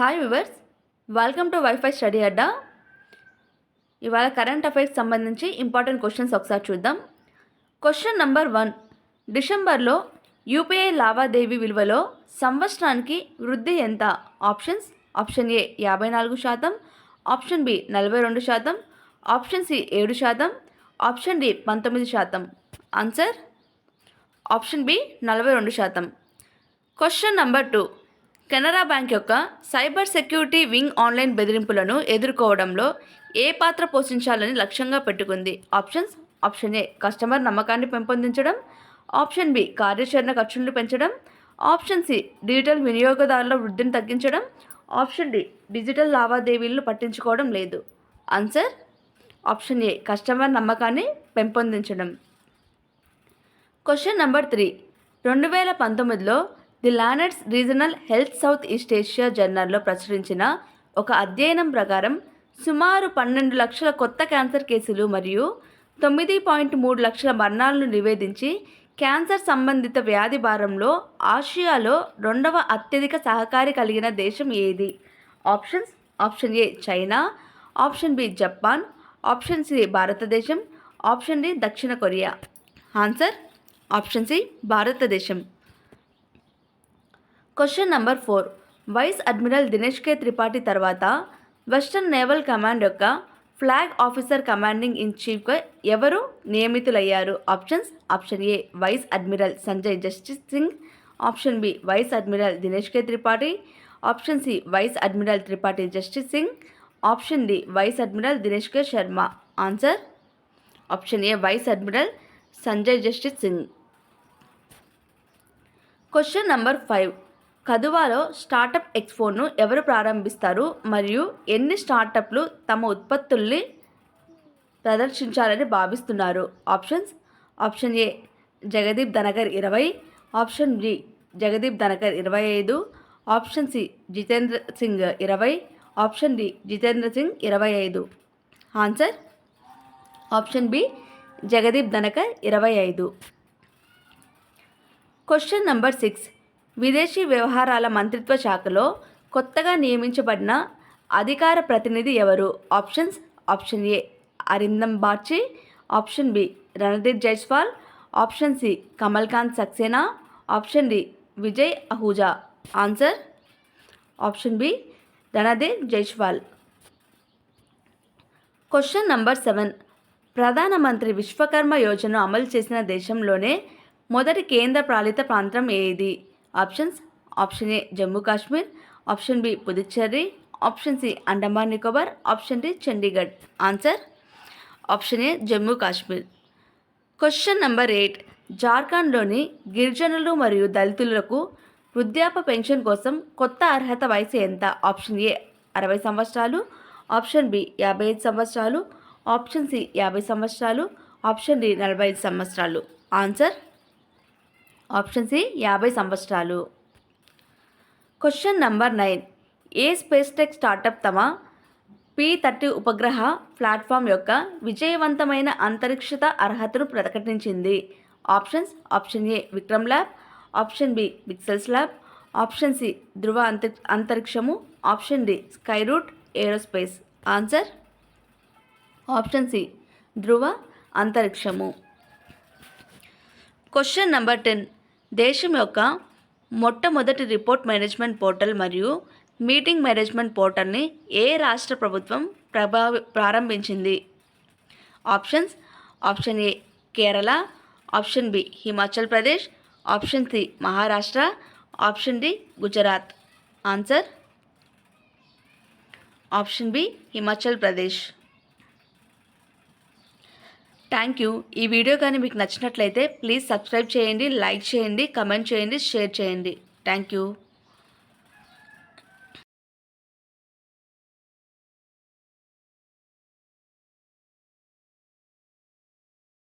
Hi viewers, welcome to wifi study Adda. ఇవాళ current affairs సంబంధించి important questions ఒకసారి చూద్దాం. Question number 1. డిసెంబర్లో యూపీఐ లావాదేవీ విలువలో సంవత్సరానికి వృద్ధి ఎంత? Options: option A 54%, option B 42%, option C 7%, option D 19%. Answer option B 42%. Question number 2. Canara bank యొక్క సైబర్ సెక్యూరిటీ వింగ్ ఆన్లైన్ బెదిరింపులను ఎదుర్కోవడంలో ఏ పాత్ర పోషించాలని లక్ష్యంగా పెట్టుకుంది? ఆప్షన్స్: ఆప్షన్ ఏ కస్టమర్ నమ్మకాన్ని పెంపొందించడం, ఆప్షన్ బి కార్యాచరణ ఖర్చులను పెంచడం, ఆప్షన్ సి డిజిటల్ వినియోగదారుల వృద్ధిని తగ్గించడం, ఆప్షన్ డి డిజిటల్ లావాదేవీలను పట్టించుకోవడం లేదు. ఆన్సర్ ఆప్షన్ ఏ కస్టమర్ నమ్మకాన్ని పెంపొందించడం. Question number 3. 2019లో the Lancet regional health south east Asia జర్నల్లో ప్రచురించిన ఒక అధ్యయనం ప్రకారం సుమారు 12 లక్షల కొత్త క్యాన్సర్ కేసులు మరియు 9.3 లక్షల మరణాలను నివేదించి క్యాన్సర్ సంబంధిత వ్యాధి భారంలో ఆసియాలో 2వ అత్యధిక సహకారి కలిగిన దేశం ఏది? Options: option A China, option B Japan, option C భారతదేశం, ఆప్షన్ డి దక్షిణ కొరియా. ఆన్సర్ ఆప్షన్ సి భారతదేశం. Question number 4. Vice admiral Dinesh K Tripathi తర్వాత వెస్టర్న్ నేవల్ కమాండ్ యొక్క ఫ్లాగ్ ఆఫీసర్ కమాండింగ్ ఇన్ చీఫ్గా ఎవరు నియమితులయ్యారు? Options: option A vice admiral Sanjay Jasjit Singh, option B vice admiral Dinesh K Tripathi, option C vice admiral Tripathi Jasjit Singh, option D vice admiral Dinesh K Sharma. Answer option A vice admiral Sanjay Jasjit Singh. Question number 5. కదువాలో startup ఎక్స్పోను ఎవరు ప్రారంభిస్తారు మరియు ఎన్ని స్టార్టప్లు తమ ఉత్పత్తుల్ని ప్రదర్శించాలని భావిస్తున్నారు? Options: option A Jagdeep Dhankhar 20, option B Jagdeep Dhankhar 25, option C Jitendra Singh 20, option D Jitendra Singh 25. Answer option B Jagdeep Dhankhar 25. Question number 6. విదేశీ వ్యవహారాల మంత్రిత్వ శాఖలో కొత్తగా నియమించబడిన అధికార ప్రతినిధి ఎవరు? Options: option A Arindam Bagchi, option B Randeep Jaiswal, option C Kamalkant Saxena, option D Vijay Ahuja. Answer option B Randeep Jaiswal. Question number 7. ప్రధానమంత్రి విశ్వకర్మ యోజన అమలు చేసిన దేశంలోనే మొదటి కేంద్ర పాలిత ప్రాంతం ఏది? Options: option A Jammu Kashmir, option B Puducherry, option C Andaman Nicobar, option D Chandigarh. Answer option A Jammu Kashmir. Question number 8. జార్ఖండ్లోని గిరిజనులు మరియు దళితులకు వృద్ధాప్య పెన్షన్ కోసం కొత్త అర్హత వయసు ఎంత? ఆప్షన్ ఏ 60 సంవత్సరాలు, ఆప్షన్ బి 55 సంవత్సరాలు, ఆప్షన్ సి 50 సంవత్సరాలు, ఆప్షన్ డి 45 సంవత్సరాలు. ఆన్సర్ ఆప్షన్ సి 50 సంవత్సరాలు. Question number 9. ఏ స్పేస్ టెక్ స్టార్టప్ తమ P30 ఉపగ్రహ ప్లాట్ఫామ్ యొక్క విజయవంతమైన అంతరిక్షత అర్హతను ప్రకటించింది? Options: option A Vikram lab, option B pixels lab, option C Dhruva అంతరిక్షము, option D Skyroot Aerospace. Answer option C Dhruva అంతరిక్షము. Question number 10. దేశం యొక్క మొట్టమొదటి రిపోర్ట్ మేనేజ్మెంట్ పోర్టల్ మరియు మీటింగ్ మేనేజ్మెంట్ పోర్టల్ని ఏ రాష్ట్ర ప్రభుత్వం ప్రారంభించింది? Options: option A Kerala, option B Himachal Pradesh, option C Maharashtra, option D Gujarat. Answer option B Himachal Pradesh. Thank you. ఈ వీడియో కానీ మీకు నచ్చినట్లయితే ప్లీజ్ సబ్స్క్రైబ్ చేయండి, లైక్ చేయండి, కమెంట్ చేయండి, షేర్ చేయండి. Thank you.